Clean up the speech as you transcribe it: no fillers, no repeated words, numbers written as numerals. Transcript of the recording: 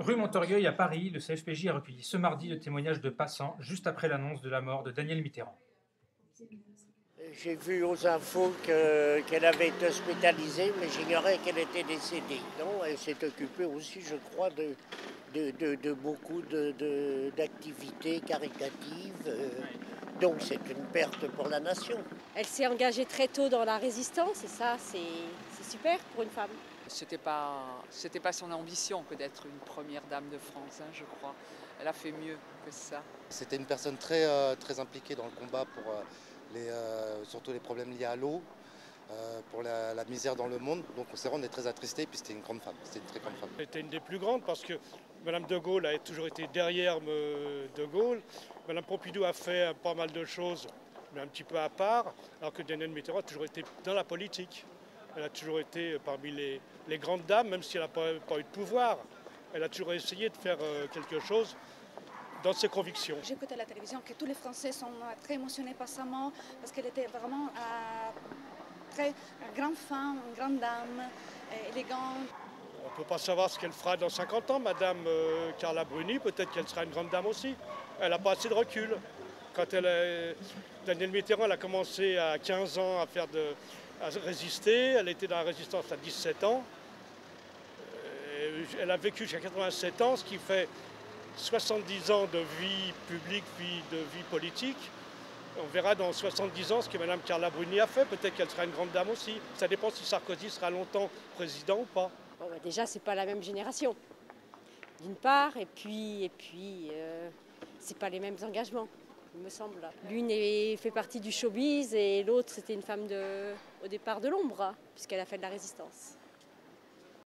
Rue Montorgueil à Paris, le CFPJ a recueilli ce mardi le témoignage de passants juste après l'annonce de la mort de Danielle Mitterrand. J'ai vu aux infos qu'elle avait été hospitalisée, mais j'ignorais qu'elle était décédée. Non, elle s'est occupée aussi, je crois, de beaucoup d'activités caritatives. Donc c'est une perte pour la nation. Elle s'est engagée très tôt dans la résistance et ça, c'est super pour une femme. C'était pas son ambition que d'être une première dame de France, hein, je crois. Elle a fait mieux que ça. C'était une personne très, très impliquée dans le combat pour surtout les problèmes liés à l'eau, pour la misère dans le monde. Donc on est très attristés, puis c'était une grande femme, c'était une très grande femme. C'était une des plus grandes parce que Madame de Gaulle a toujours été derrière de Gaulle. Madame Pompidou a fait pas mal de choses, mais un petit peu à part, alors que Danielle Mitterrand a toujours été dans la politique. Elle a toujours été parmi les grandes dames, même si elle n'a pas eu de pouvoir. Elle a toujours essayé de faire quelque chose dans ses convictions. J'écoutais à la télévision que tous les Français sont très émotionnés par sa mort parce qu'elle était vraiment une grande femme, une grande dame, élégante. On ne peut pas savoir ce qu'elle fera dans 50 ans, Madame Carla Bruni, peut-être qu'elle sera une grande dame aussi. Elle n'a pas assez de recul. Danielle Mitterrand elle a commencé à 15 ans à résister, elle était dans la résistance à 17 ans. Elle a vécu jusqu'à 87 ans, ce qui fait 70 ans de vie publique, puis de vie politique. On verra dans 70 ans ce que Mme Carla Bruni a fait. Peut-être qu'elle sera une grande dame aussi. Ça dépend si Sarkozy sera longtemps président ou pas. Bon, déjà, c'est pas la même génération, d'une part, et puis c'est pas les mêmes engagements, il me semble. L'une fait partie du showbiz et l'autre, c'était une femme au départ de l'ombre, puisqu'elle a fait de la résistance.